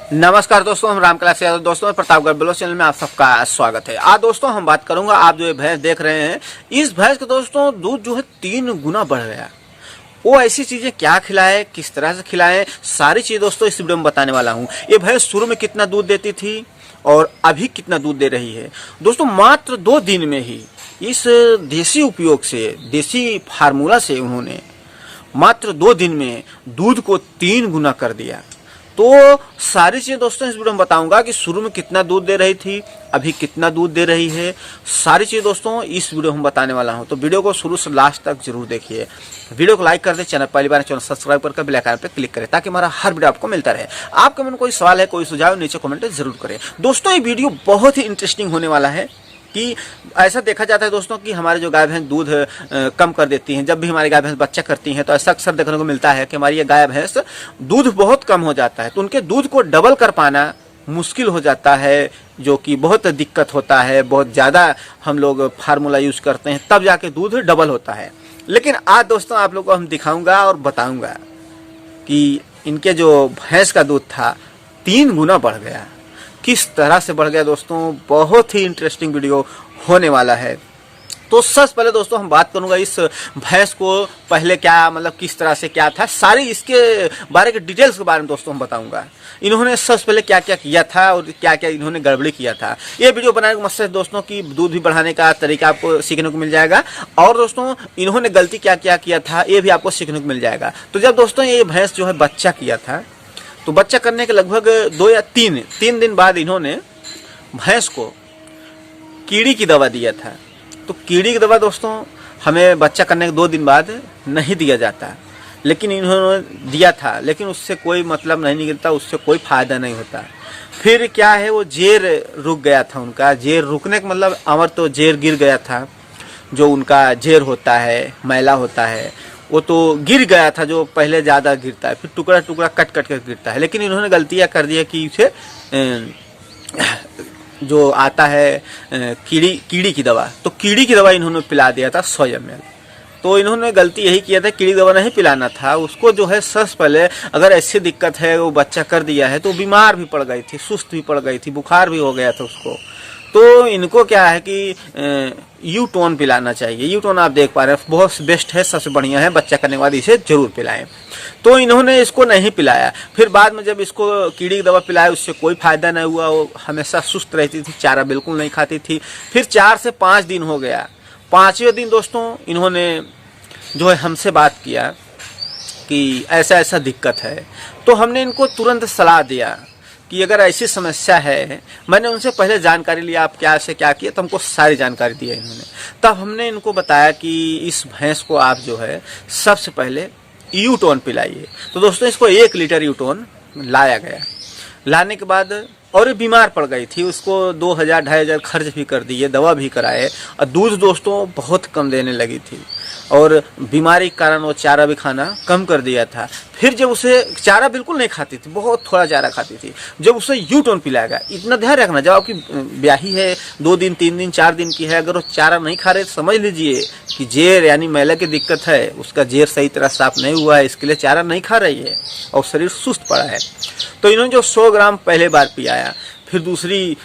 नमस्कार दोस्तों, हम रामकलास यादव दोस्तों प्रतापगढ़ ब्लॉग चैनल में आप सबका स्वागत है। आज दोस्तों हम बात करूंगा, आप जो ये भैंस देख रहे हैं, इस भैंस का दोस्तों दूध जो है 3 गुना बढ़ गया। वो ऐसी चीजें क्या खिलाए, किस तरह से खिलाएं, सारी चीजें दोस्तों इस वीडियो में बताने वाला हूँ। ये भैंस शुरू में कितना दूध देती थी और अभी कितना दूध दे रही है। दोस्तों मात्र 2 दिन में ही इस देसी उपयोग से, देसी फार्मूला से उन्होंने मात्र 2 दिन में दूध को 3 गुना कर दिया। तो सारी चीजें दोस्तों इस वीडियो में बताऊंगा कि शुरू में कितना दूध दे रही थी, अभी कितना दूध दे रही है। सारी चीजें दोस्तों इस वीडियो में बताने वाला हूं, तो वीडियो को शुरू से लास्ट तक जरूर देखिए। वीडियो को लाइक कर दे, चैनल पहली बार चैनल सब्सक्राइब करके बेल आइकन पे क्लिक करें ताकि हमारा हर वीडियो आपको मिलता रहे। आपके मन में कोई सवाल है, कोई सुझाव, नीचे कमेंट जरूर करें। दोस्तों ये वीडियो बहुत ही इंटरेस्टिंग होने वाला है कि ऐसा देखा जाता है दोस्तों कि हमारे जो गाय भैंस दूध कम कर देती हैं। जब भी हमारी गाय भैंस बच्चा करती हैं तो ऐसा अक्सर देखने को मिलता है कि हमारी ये गाय भैंस दूध बहुत कम हो जाता है, तो उनके दूध को डबल कर पाना मुश्किल हो जाता है, जो कि बहुत दिक्कत होता है। बहुत ज़्यादा हम लोग फार्मूला यूज करते हैं तब जाके दूध डबल होता है। लेकिन आज दोस्तों आप लोगों को हम दिखाऊंगा और बताऊंगा कि इनके जो भैंस का दूध था 3 गुना बढ़ गया। किस तरह से बढ़ गया दोस्तों, बहुत ही इंटरेस्टिंग वीडियो होने वाला है। तो सबसे पहले दोस्तों हम बात करूंगा इस भैंस को पहले क्या, मतलब किस तरह से क्या था, सारी इसके बारे के डिटेल्स के बारे में दोस्तों हम बताऊंगा। इन्होंने सबसे पहले क्या क्या किया था और क्या क्या इन्होंने गड़बड़ी किया था। ये वीडियो बनाने का मकसद दोस्तों कि दूध भी बढ़ाने का तरीका आपको सीखने को मिल जाएगा, और दोस्तों इन्होंने गलती क्या क्या किया था ये भी आपको सीखने को मिल जाएगा। तो जब दोस्तों ये भैंस जो है बच्चा किया था, तो बच्चा करने के लगभग 2 या 3 दिन बाद इन्होंने भैंस को कीड़ी की दवा दिया था। तो कीड़ी की दवा दोस्तों हमें बच्चा करने के 2 दिन बाद नहीं दिया जाता, लेकिन इन्होंने दिया था, लेकिन उससे कोई मतलब नहीं निकलता, उससे कोई फायदा नहीं होता। फिर क्या है, वो जेर रुक गया था उनका। जेर रुकने का मतलब अमर तो जेर गिर गया था, जो उनका जेर होता है, मैला होता है, वो तो गिर गया था, जो पहले ज़्यादा गिरता है, फिर टुकड़ा टुकड़ा कट कट कर गिरता है। लेकिन इन्होंने गलतियाँ कर दिया कि उसे जो आता है कीड़ी की दवा, तो कीड़ी की दवा इन्होंने पिला दिया था 100 ml। तो इन्होंने गलती यही किया था, कीड़ी की दवा नहीं पिलाना था उसको। जो है सबसे पहले अगर ऐसी दिक्कत है, वो बच्चा कर दिया है, तो बीमार भी पड़ गई थी, सुस्त भी पड़ गई थी, बुखार भी हो गया था उसको। तो इनको क्या है कि यूटोन पिलाना चाहिए। यूटोन आप देख पा रहे हैं बहुत बेस्ट है, सबसे बढ़िया है, बच्चा करने के बाद इसे जरूर पिलाएं। तो इन्होंने इसको नहीं पिलाया। फिर बाद में जब इसको कीड़ी की दवा पिलाया, उससे कोई फायदा नहीं हुआ। वो हमेशा सुस्त रहती थी, चारा बिल्कुल नहीं खाती थी। फिर 4 से 5 दिन हो गया। 5वें दिन दोस्तों इन्होंने जो है हमसे बात किया कि ऐसा ऐसा दिक्कत है। तो हमने इनको तुरंत सलाह दिया कि अगर ऐसी समस्या है, मैंने उनसे पहले जानकारी लिया आप क्या से क्या किया, तो हमको सारी जानकारी दी है इन्होंने। तब हमने इनको बताया कि इस भैंस को आप जो है सबसे पहले यूटोन पिलाइए। तो दोस्तों इसको 1 लीटर यूटोन लाया गया। लाने के बाद और बीमार पड़ गई थी, उसको 2000-2500 खर्च भी कर दिए, दवा भी कराए, और दूध दोस्तों बहुत कम देने लगी थी, और बीमारी के कारण वो चारा भी खाना कम कर दिया था। फिर जब उसे चारा बिल्कुल नहीं खाती थी, बहुत थोड़ा चारा खाती थी, जब उसे यूटोन पिलाया गया। इतना ध्यान रखना, जब आपकी ब्याही है 2 दिन 3 दिन 4 दिन की है, अगर वो चारा नहीं खा रहे तो समझ लीजिए कि जेर यानी मैला की दिक्कत है, उसका जेर सही तरह साफ नहीं हुआ है, इसके लिए चारा नहीं खा रही है और शरीर सुस्त पड़ा है। तो इन्होंने जो 100 ग्राम पहले बार पिलाया, फिर दूसरी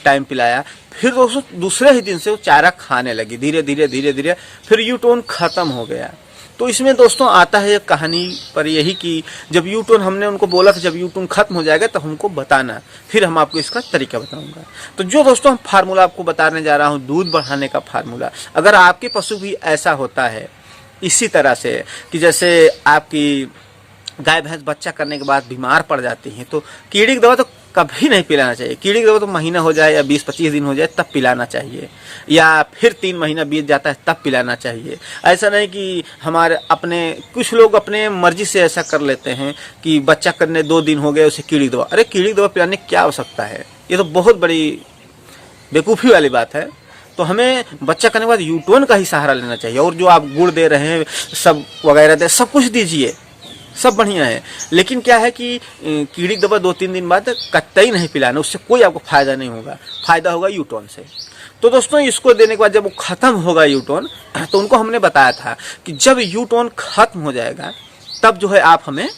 टाइम पिलाया, फिर दोस्तों दूसरे ही दिन से वो चारा खाने लगी धीरे धीरे धीरे धीरे, फिर यूटोन खत्म हो गया। तो इसमें दोस्तों आता है कहानी पर यही कि जब यूटोन, हमने उनको बोला था जब यूटोन खत्म हो जाएगा तो हमको बताना, फिर हम आपको इसका तरीका बताऊंगा। तो जो दोस्तों हम फार्मूला आपको बताने जा रहा हूँ, दूध बढ़ाने का फार्मूला, अगर आपके पशु भी ऐसा होता है इसी तरह से कि जैसे आपकी गाय भैंस बच्चा करने के बाद बीमार पड़ जाती हैं, तो कीड़ी की दवा तो कभी नहीं पिलाना चाहिए। कीड़ी की दवा तो महीना हो जाए या 20-25 दिन हो जाए तब पिलाना चाहिए, या फिर 3 महीना बीत जाता है तब पिलाना चाहिए। ऐसा नहीं कि हमारे अपने कुछ लोग अपने मर्जी से ऐसा कर लेते हैं कि बच्चा करने 2 दिन हो गए उसे कीड़ी की दवा, अरे कीड़ी की दवा पिलाने की क्या आवश्यकता है, ये तो बहुत बड़ी बेवकूफ़ी वाली बात है। तो हमें बच्चा करने के बाद यूटोन का ही सहारा लेना चाहिए, और जो आप गुड़ दे रहे हैं सब वगैरह दे, सब कुछ दीजिए, सब बढ़िया है। लेकिन क्या है कि कीड़ी दवा 2-3 दिन बाद कतई नहीं पिलाना, उससे कोई आपको फायदा नहीं होगा, फायदा होगा यूटोन से। तो दोस्तों इसको देने के बाद जब वो खत्म होगा यूटोन, तो उनको हमने बताया था कि जब यूटोन खत्म हो जाएगा तब जो है आप हमें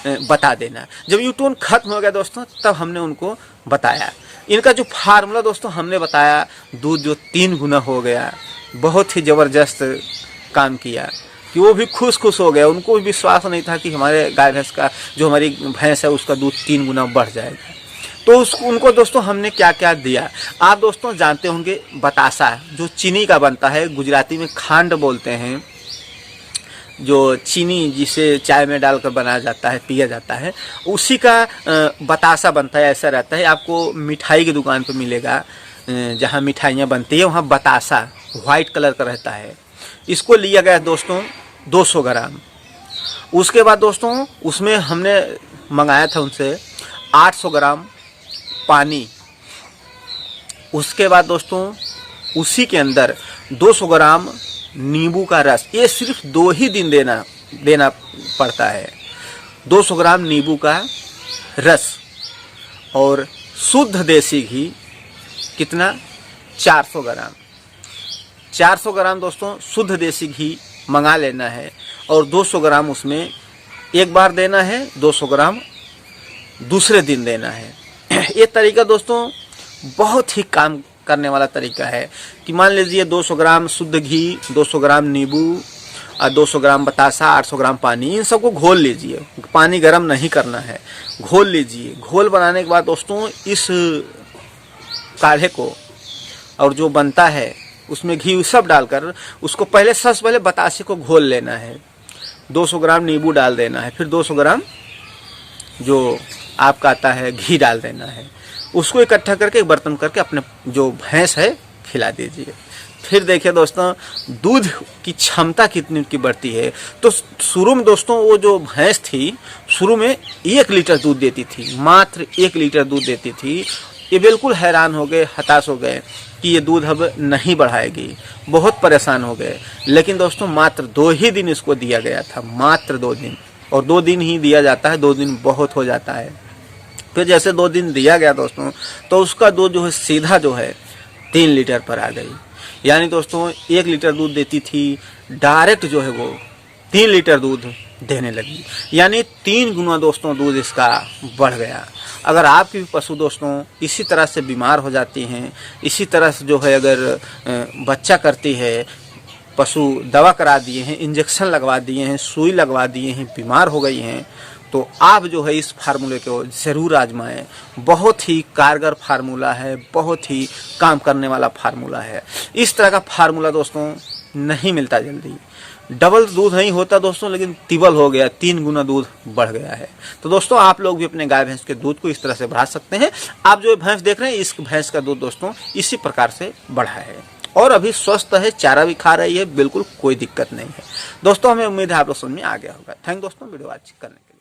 बता देना। जब यूटोन खत्म हो गया दोस्तों, तब हमने उनको बताया। इनका जो फार्मूला दोस्तों हमने बताया, दूध जो 3 गुना हो गया, बहुत ही ज़बरदस्त काम किया कि वो भी खुश हो गया। उनको भी विश्वास नहीं था कि हमारे गाय भैंस का, जो हमारी भैंस है उसका दूध 3 गुना बढ़ जाएगा। तो उनको दोस्तों हमने क्या क्या दिया, आप दोस्तों जानते होंगे, बतासा जो चीनी का बनता है, गुजराती में खांड बोलते हैं, जो चीनी जिसे चाय में डालकर बनाया जाता है, पिया जाता है, उसी का बतासा बनता है। ऐसा रहता है, आपको मिठाई की दुकान पर मिलेगा, जहाँ मिठाइयाँ बनती है वहाँ बतासा वाइट कलर का रहता है। इसको लिया गया दोस्तों 200 ग्राम। उसके बाद दोस्तों उसमें हमने मंगाया था उनसे 800 ग्राम पानी। उसके बाद दोस्तों उसी के अंदर 200 ग्राम नींबू का रस। ये सिर्फ 2 ही दिन देना पड़ता है। 200 ग्राम नींबू का रस और शुद्ध देसी घी कितना, 400 ग्राम। 400 ग्राम दोस्तों शुद्ध देसी घी मंगा लेना है और 200 ग्राम उसमें एक बार देना है, 200 ग्राम दूसरे दिन देना है। ये तरीका दोस्तों बहुत ही काम करने वाला तरीका है कि मान लीजिए 200 ग्राम शुद्ध घी, 200 ग्राम नींबू और 200 ग्राम बतासा, 800 ग्राम पानी, इन सबको घोल लीजिए। पानी गर्म नहीं करना है, घोल लीजिए। घोल बनाने के बाद दोस्तों इस काढ़े को और जो बनता है उसमें घी सब डालकर उसको सबसे पहले बतासे को घोल लेना है। 200 ग्राम नींबू डाल देना है, फिर 200 ग्राम जो आपका आता है घी डाल देना है। उसको इकट्ठा करके एक बर्तन करके अपने जो भैंस है खिला दीजिए। फिर देखिए दोस्तों दूध की क्षमता कितनी उनकी बढ़ती है। तो शुरू में दोस्तों वो जो भैंस थी, शुरू में 1 लीटर दूध देती थी, मात्र 1 लीटर दूध देती थी। ये बिल्कुल हैरान हो गए, हताश हो गए कि ये दूध अब नहीं बढ़ाएगी, बहुत परेशान हो गए। लेकिन दोस्तों मात्र 2 ही दिन इसको दिया गया था, मात्र 2 दिन, और 2 दिन ही दिया जाता है, 2 दिन बहुत हो जाता है। फिर जैसे 2 दिन दिया गया दोस्तों, तो उसका दूध जो है सीधा जो है 3 लीटर पर आ गई। यानी दोस्तों 1 लीटर दूध देती थी, डायरेक्ट जो है वो 3 लीटर दूध देने लगी। यानी 3 गुना दोस्तों दूध इसका बढ़ गया। अगर आपकी भी पशु दोस्तों इसी तरह से बीमार हो जाती हैं, इसी तरह से जो है अगर बच्चा करती है, पशु दवा करा दिए हैं, इंजेक्शन लगवा दिए हैं, सुई लगवा दिए हैं, बीमार हो गई हैं, तो आप जो है इस फार्मूले को ज़रूर आजमाएं। बहुत ही कारगर फार्मूला है, बहुत ही काम करने वाला फार्मूला है। इस तरह का फार्मूला दोस्तों नहीं मिलता जल्दी। डबल दूध नहीं होता दोस्तों, लेकिन तिबल हो गया, 3 गुना दूध बढ़ गया है। तो दोस्तों आप लोग भी अपने गाय भैंस के दूध को इस तरह से बढ़ा सकते हैं। आप जो भैंस देख रहे हैं, इस भैंस का दूध दोस्तों इसी प्रकार से बढ़ा है और अभी स्वस्थ है, चारा भी खा रही है, बिल्कुल कोई दिक्कत नहीं है। दोस्तों हमें उम्मीद है आप लोग समझ में आ गया होगा। थैंक दोस्तों वीडियो वॉच करने के लिए।